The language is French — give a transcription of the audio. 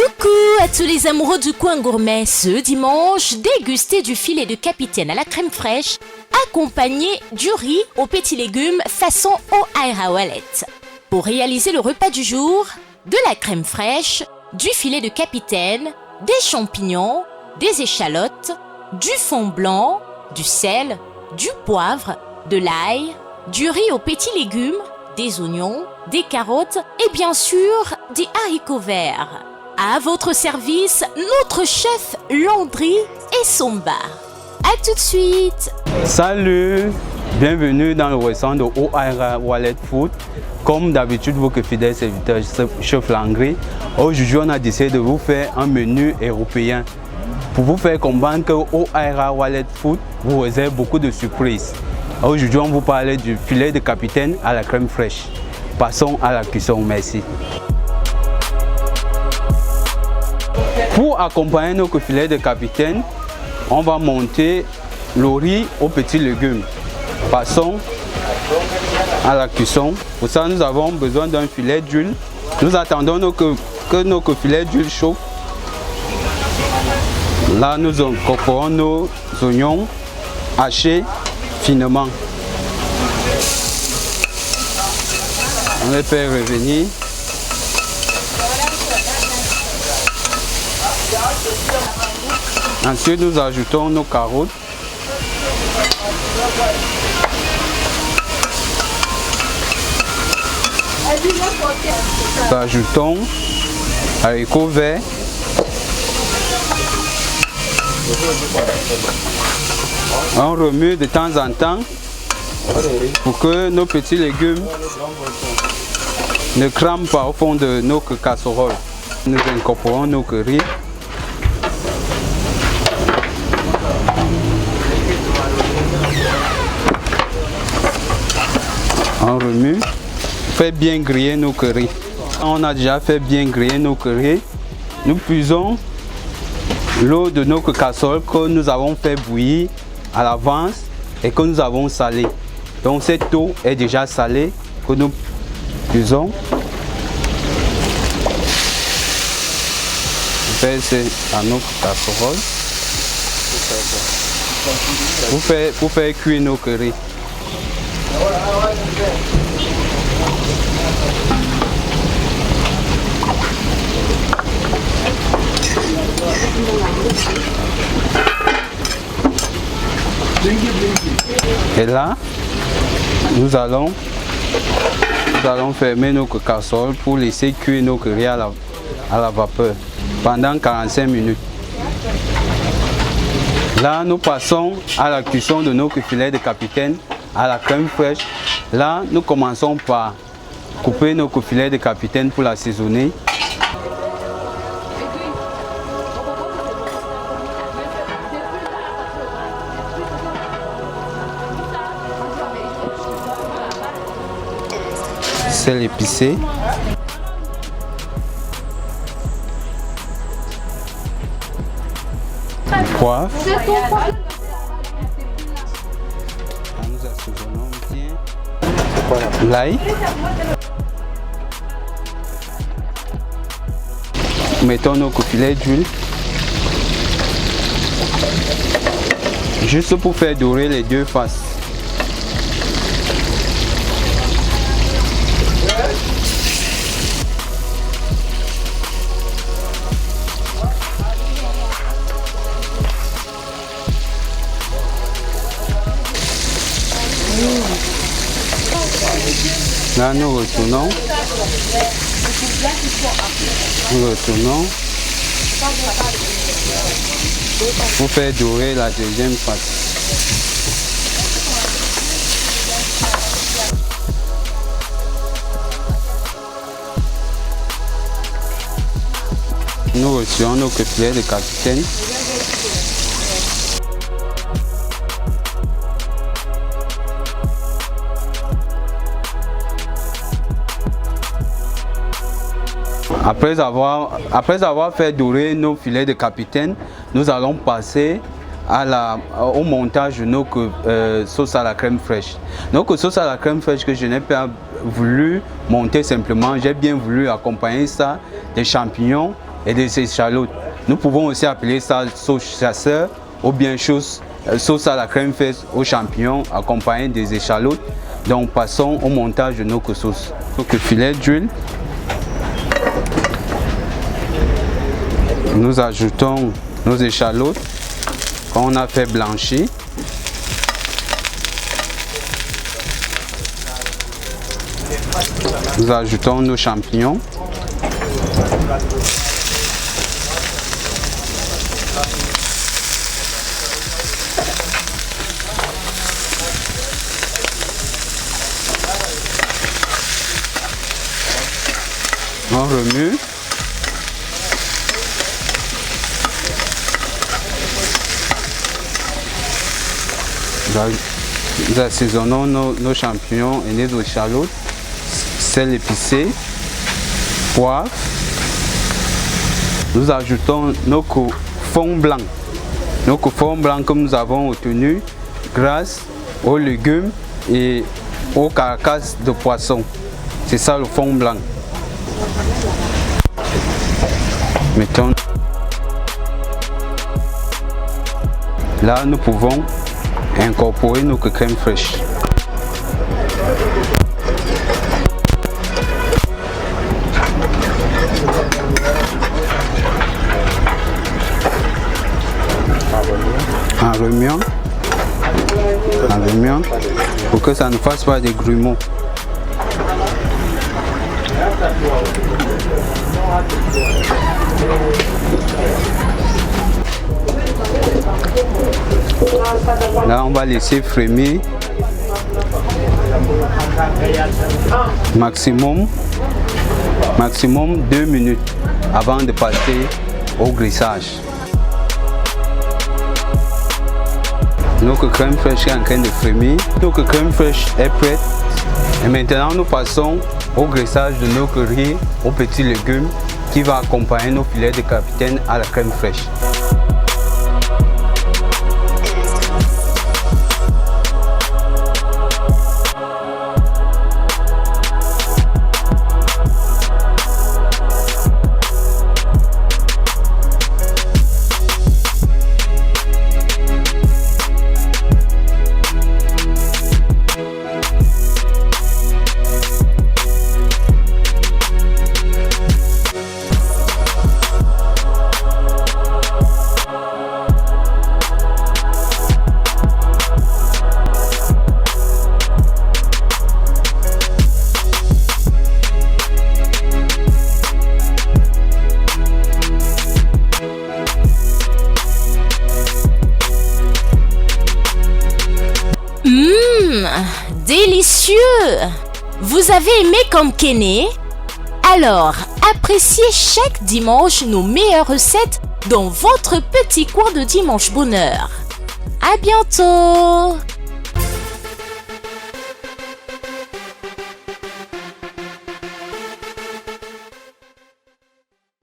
Coucou à tous les amoureux du coin gourmet. Ce dimanche, dégustez du filet de capitaine à la crème fraîche, accompagné du riz aux petits légumes façon O'Hara Wallet. Pour réaliser le repas du jour, de la crème fraîche, du filet de capitaine, des champignons, des échalotes, du fond blanc, du sel, du poivre, de l'ail, du riz aux petits légumes, des oignons, des carottes et bien sûr des haricots verts. À votre service, notre chef Landry et son bar. A tout de suite. Salut, bienvenue dans le restaurant de O'Hara Wallet Food. Comme d'habitude, votre fidèle serviteur chef Landry. Aujourd'hui, on a décidé de vous faire un menu européen. Pour vous faire comprendre que O'Hara Wallet Food vous réserve beaucoup de surprises. Aujourd'hui, on vous parle du filet de capitaine à la crème fraîche. Passons à la cuisson, merci. Pour accompagner notre filet de capitaine, on va monter le riz aux petits légumes. Passons à la cuisson. Pour ça, nous avons besoin d'un filet d'huile. Nous attendons que notre filet d'huile chauffe. Là, nous incorporons nos oignons hachés finement. On les fait revenir. Ensuite, nous ajoutons nos carottes. Nous ajoutons haricots verts. On remue de temps en temps pour que nos petits légumes ne crament pas au fond de nos casseroles. Nous incorporons nos riz. On remue, fait bien griller nos currys. On a déjà fait bien griller nos currys. Nous puisons l'eau de notre casserole que nous avons fait bouillir à l'avance et que nous avons salé. Donc cette eau est déjà salée que nous puisons. On verse à notre casserole pour faire cuire nos currys. Et là, nous allons fermer notre casserole pour laisser cuire nos currys à la vapeur pendant 45 minutes. Là, nous passons à la cuisson de notre filet de capitaine à la crème fraîche. Là, nous commençons par couper notre filet de capitaine pour l'assaisonner. Sel épicé. Poivre. Nous assaisonnons bien. L'ail. Mettons nos filets d'huile. Juste pour faire dorer les deux faces. Là, nous retournons. Pour faire dorer la deuxième face. Nous retirons nos filets de capitaine. Après avoir fait dorer nos filets de capitaine, nous allons passer au montage de nos sauces à la crème fraîche. Donc sauce à la crème fraîche que je n'ai pas voulu monter simplement, j'ai bien voulu accompagner ça des champignons et des échalotes. Nous pouvons aussi appeler ça sauce chasseur ou bien sauce à la crème fraîche aux champignons accompagnée des échalotes. Donc passons au montage de notre sauce. Donc filet d'huile. Nous ajoutons nos échalotes qu'on a fait blanchir. Nous ajoutons nos champignons. On remue. Nous assaisonnons nos champignons et nos échalotes, sel épicé, poivre. Nous ajoutons nos fond blanc. Nos fond blanc que nous avons obtenu grâce aux légumes et aux carcasses de poisson. C'est ça le fond blanc. Mettons. Là, nous pouvons incorporer notre crème fraîche. En remuant pour que ça ne fasse pas des grumeaux. Là, on va laisser frémir maximum 2 minutes avant de passer au graissage. Notre crème fraîche est en train de frémir. Notre crème fraîche est prête. Et maintenant, nous passons au graissage de notre riz aux petits légumes qui va accompagner nos filets de capitaine à la crème fraîche. Délicieux! Vous avez aimé comme Kene? Alors, appréciez chaque dimanche nos meilleures recettes dans votre petit coin de dimanche bonheur. À bientôt!